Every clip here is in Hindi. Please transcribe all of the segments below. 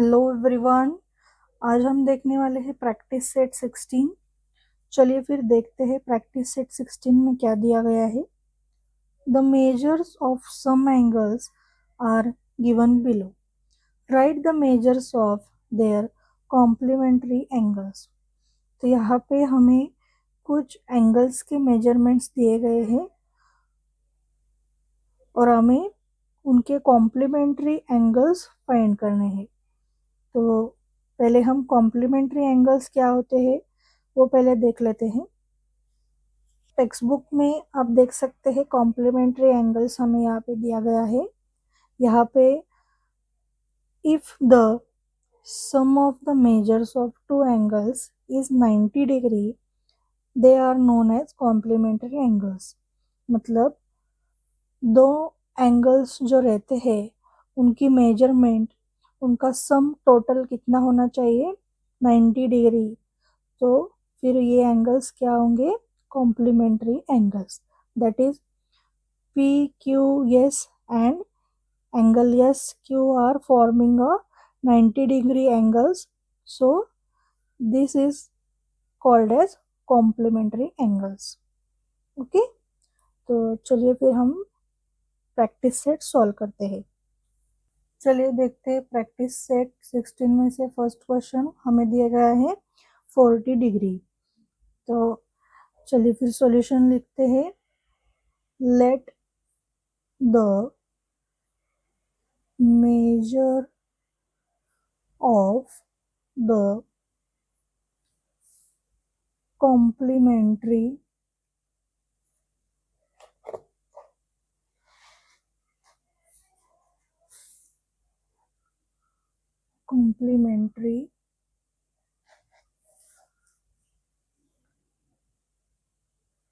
Hello everyone. आज हम देखने वाले हैं प्रैक्टिस सेट 16। चलिए फिर देखते हैं प्रैक्टिस सेट 16 में क्या दिया गया है। The measures of some angles are given below. Right the measures of their complementary angles. तो यहाँ पे हमें कुछ एंगल्स के मेजरमेंट्स दिए गए हैं और हमें उनके कॉम्प्लीमेंट्री एंगल्स फाइंड करने हैं। तो पहले हम कॉम्प्लीमेंट्री एंगल्स क्या होते हैं वो पहले देख लेते हैं। टेक्स्ट बुक में आप देख सकते हैं कॉम्प्लीमेंट्री एंगल्स हमें यहाँ पे दिया गया है। यहाँ पे if the sum of the measures of two angles is 90 degree they are known as complementary angles. मतलब दो एंगल्स जो रहते हैं उनकी मेजरमेंट, उनका सम टोटल कितना होना चाहिए, 90 डिग्री। तो फिर ये एंगल्स क्या होंगे, complementary angles. That is P Q S and angle S Q R forming a 90 degree angles. So this is called as complementary angles. Okay, तो चलिए फिर हम प्रैक्टिस सेट सॉल्व करते हैं। चलिए देखते हैं प्रैक्टिस सेट 16 में से फर्स्ट क्वेश्चन हमें दिया गया है 40 डिग्री। तो चलिए फिर सॉल्यूशन लिखते हैं। Let the measure of the complementary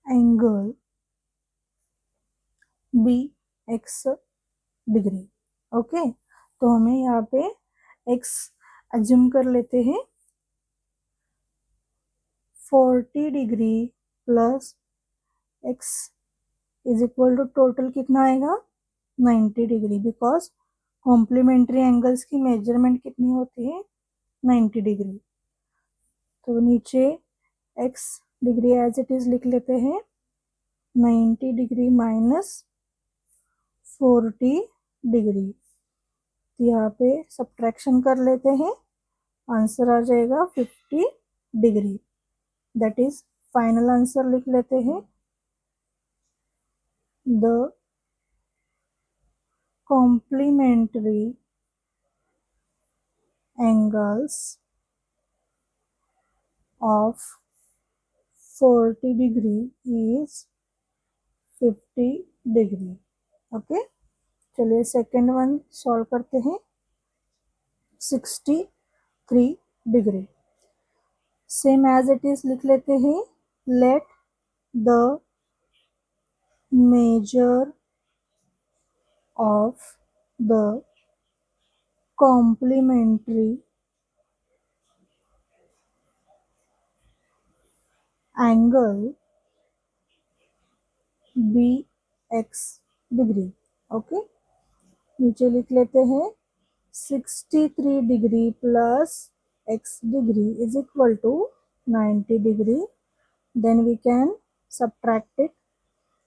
angle be x degree. Okay, तो हमें यहाँ पे x एज्यूम कर लेते हैं। 40 degree plus x is equal to total कितना आएगा, 90 डिग्री। बिकॉज कॉम्प्लीमेंट्री एंगल्स की मेजरमेंट कितनी होती है, 90 डिग्री। तो नीचे x degree as it is लिख लेते हैं। 90 डिग्री माइनस 40 डिग्री, यहाँ पे सब्ट्रैक्शन कर लेते हैं, आंसर आ जाएगा 50 degree. That is final answer लिख लेते हैं। The complementary angles of 40 degree is 50 degree. Okay, चलिए सेकेंड वन सॉल्व करते हैं। 63 degree same as it is लिख लेते हैं। Let the measure of the complementary angle be x degree. Okay, नीचे लिख लेते हैं 63 degree plus x degree is equal to 90 degree. Then we can subtract it।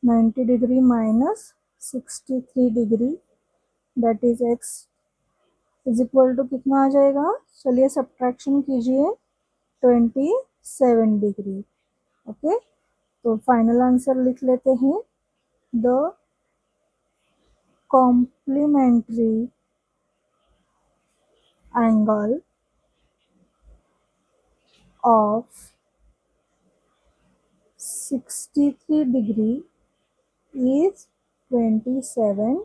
90 degree minus 63 degree that is x is equal to कितना आ जाएगा, चलिए सब्ट्रैक्शन कीजिए, 27 डिग्री। ओके, तो फाइनल आंसर लिख लेते हैं। The complementary angle of 63 degree is 27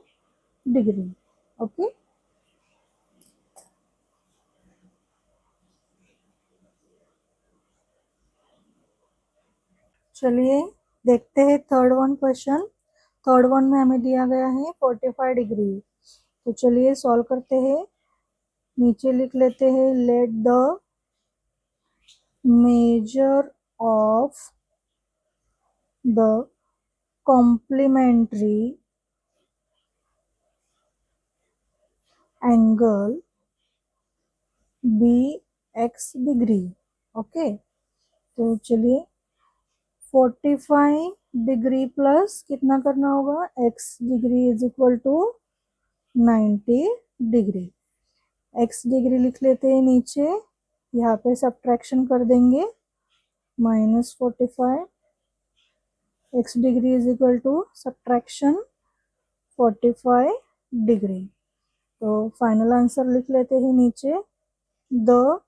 degree. Okay, चलिए देखते हैं third one question. Third one में हमें दिया गया है 45 डिग्री। तो चलिए सॉल्व करते हैं। नीचे लिख लेते हैं let the measure of the complementary angle be x degree. Okay, तो चलिए 45 डिग्री प्लस कितना करना होगा, x degree is equal to 90 degree. X degree लिख लेते हैं नीचे, यहाँ पे सब्ट्रैक्शन कर देंगे, -45 x degree is equal to subtraction 45 degree. तो फाइनल आंसर लिख लेते हैं नीचे, the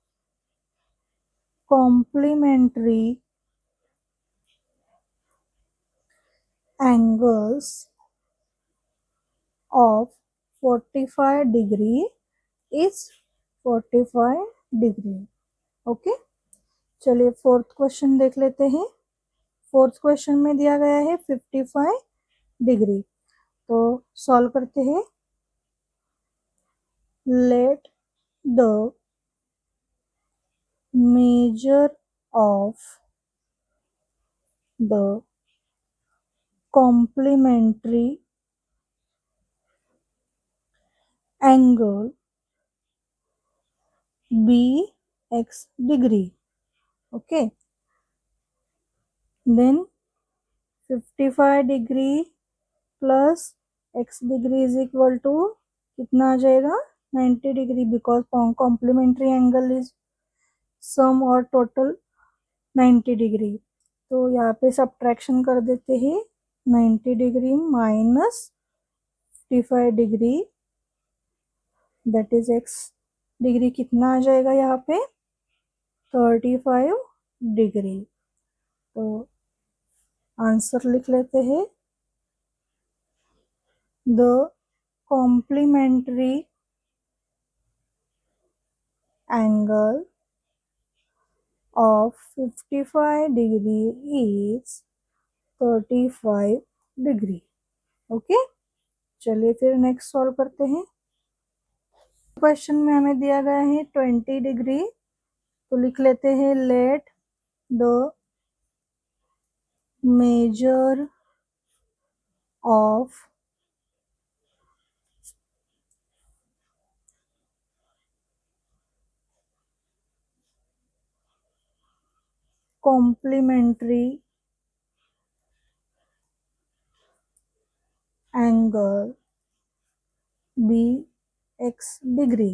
complementary angles of 45 degree is 45 degree। Okay, चलिए फोर्थ क्वेश्चन देख लेते हैं। फोर्थ क्वेश्चन में दिया गया है 55 डिग्री, तो सॉल्व करते हैं। Let the measure of the complementary angle be x degree। okay, then 55 degree plus x degree is equal to कितना आ जाएगा, 90 degree, because complementary angle is sum और टोटल 90 डिग्री। तो यहाँ पे सब्ट्रैक्शन कर देते हैं, 90 degree minus 55 degree, that is x degree कितना आ जाएगा यहाँ पे, 35 डिग्री। तो आंसर लिख लेते हैं, the complementary angle of 55 degree is 35 degree. Okay, चलिए फिर नेक्स्ट सॉल्व करते हैं। क्वेश्चन में हमें दिया गया है 20 डिग्री, तो लिख लेते हैं let the measure of complementary angle be x degree.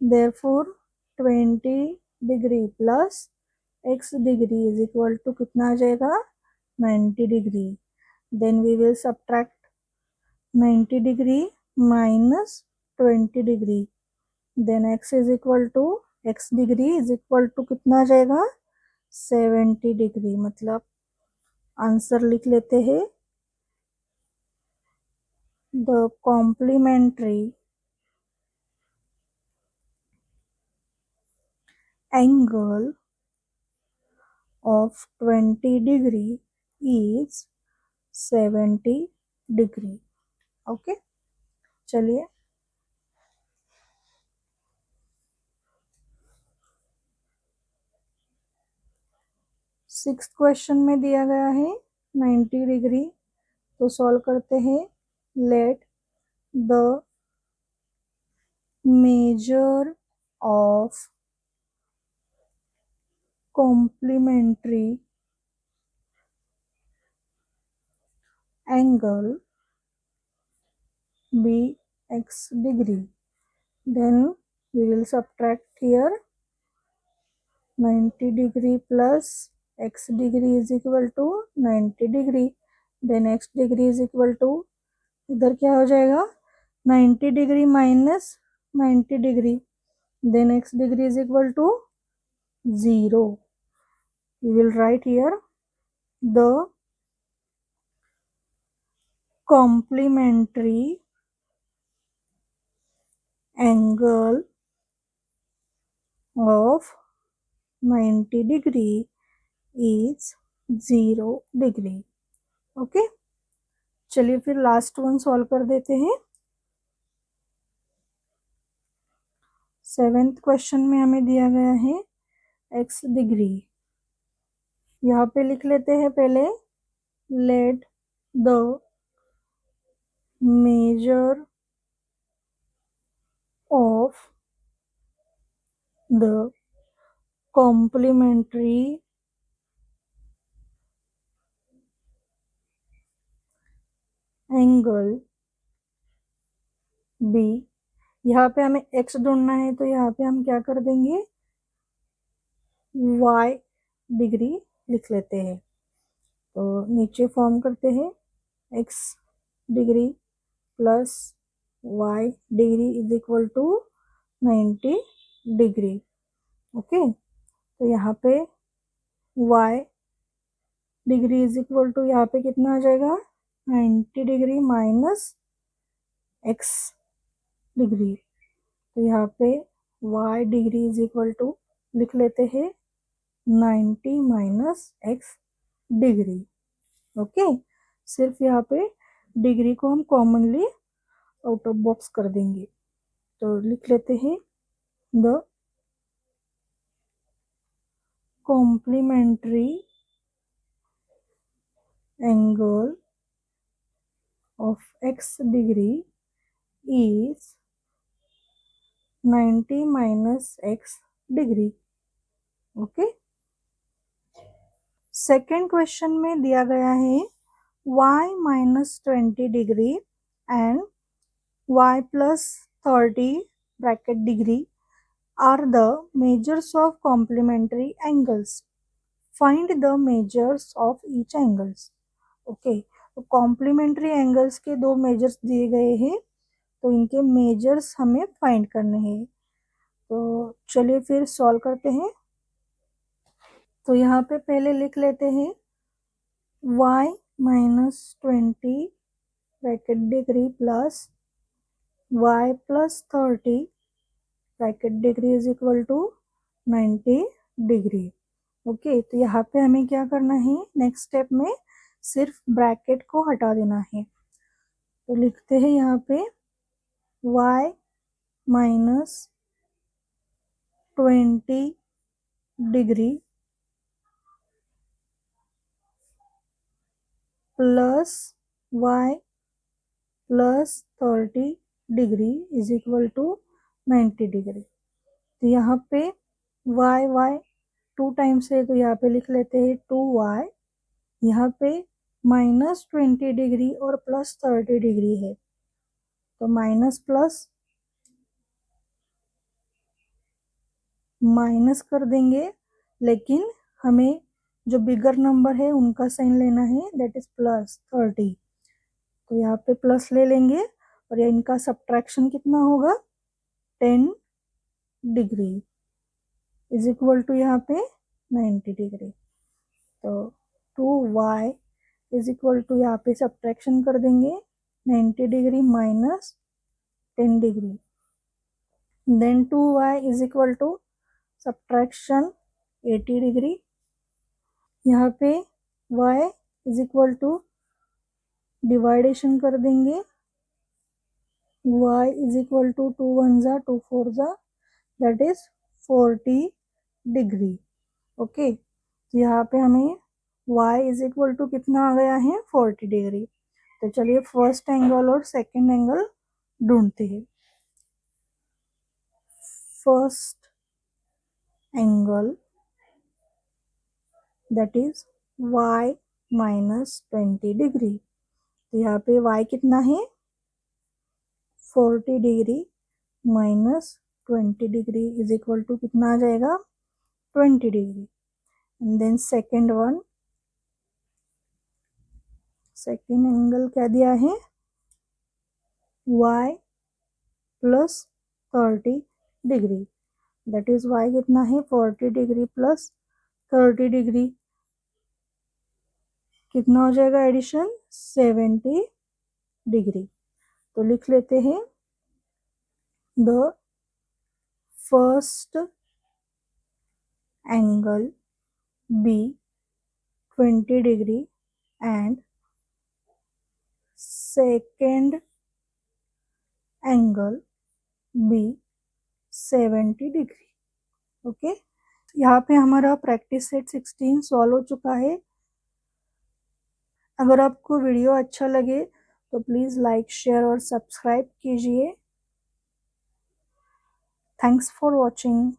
therefore 20 degree plus x degree is equal to कितना आ जाएगा, 90 degree. Then we will subtract 90 degree minus 20 degree, then x is equal to x degree is equal to कितना आ जाएगा, 70 डिग्री। मतलब आंसर लिख लेते हैं, the complementary angle of 20 degree is 70 degree. Okay, चलिए सिक्स्थ क्वेश्चन में दिया गया है 90 डिग्री, तो सॉल्व करते हैं। Let the measure of complementary angle be x degree. Then we will subtract here 90 degree plus x degree is equal to 90 degree, then x degree is equal to, इधर क्या हो जाएगा, 90 degree minus 90 degree, then x degree is equal to 0। we will write here the complementary angle of 90 degree is 0 degree. Okay, चलिए फिर लास्ट वन सॉल्व कर देते हैं। सेवेंथ क्वेश्चन में हमें दिया गया है x डिग्री, यहाँ पे लिख लेते हैं पहले, late the measure of the complementary angle B, यहाँ पे हमें x ढूंढना है तो यहाँ पे हम क्या कर देंगे, y डिग्री लिख लेते हैं। तो नीचे फॉर्म करते हैं x degree plus y degree is equal to 90 degree. Okay, तो यहाँ पे y degree is equal to यहाँ पे कितना आ जाएगा, 90 डिग्री माइनस x डिग्री। तो यहाँ पे y degree is equal to लिख लेते हैं 90 माइनस x डिग्री। ओके, सिर्फ यहाँ पे डिग्री को हम कॉमनली आउट ऑफ बॉक्स कर देंगे। तो लिख लेते हैं the complementary angle of x degree is 90 minus x degree. Okay, second question में दिया गया है y minus 20 degree and y plus 30 bracket degree are the measures of complementary angles, find the measures of each angles. Okay, तो कॉम्प्लीमेंट्री एंगल्स के दो मेजर्स दिए गए हैं, तो इनके मेजर्स हमें फाइंड करने हैं। तो चलिए फिर सॉल्व करते हैं। तो यहाँ पे पहले लिख लेते हैं y minus 20 bracket degree plus y plus 30 bracket degree is equal to 90 degree. Okay, तो यहाँ पे हमें क्या करना है, नेक्स्ट स्टेप में सिर्फ ब्रैकेट को हटा देना है। तो लिखते हैं यहाँ पे y minus 20 degree plus y plus 30 degree is equal to 90 degree. तो यहाँ पे y टू टाइम्स है, तो यहाँ पे लिख लेते हैं 2y। यहाँ पे माइनस 20 डिग्री और प्लस 30 डिग्री है, तो माइनस प्लस माइनस कर देंगे, लेकिन हमें जो बिगर नंबर है उनका साइन लेना है, दैट इज प्लस 30। तो यहाँ पे प्लस ले लेंगे और ये इनका सब्ट्रैक्शन कितना होगा, 10 डिग्री इज इक्वल टू यहाँ पे 90 डिग्री। तो 2y इज इक्वल टू यहाँ पे सब्ट्रैक्शन कर देंगे 90 degree minus 10 degree, then 2y is equal to subtraction 80 degree. यहाँ पे y is equal to division कर देंगे, y इज इक्वल टू 2 1 जा 2 4 जा दैट इज 40 डिग्री। ओके, तो यहाँ पे हमें y इज इक्वल टू कितना आ गया है, 40 डिग्री। तो चलिए फर्स्ट एंगल और सेकंड एंगल ढूंढते हैं। First angle that is y minus 20 degree. तो यहाँ पे y कितना है, 40 degree minus 20 degree is equal to कितना आ जाएगा, 20 degree. And then second one, second angle क्या दिया है, y plus 30 degree, that is y कितना है, 40 डिग्री प्लस 30 डिग्री कितना हो जाएगा एडिशन, 70 डिग्री। तो लिख लेते हैं the first angle B 20 degree and second angle B 70 degree. Okay, यहाँ पे हमारा प्रैक्टिस सेट 16 सॉल्व हो चुका है। अगर आपको वीडियो अच्छा लगे तो प्लीज़ लाइक शेयर और सब्सक्राइब कीजिए। Thanks for watching.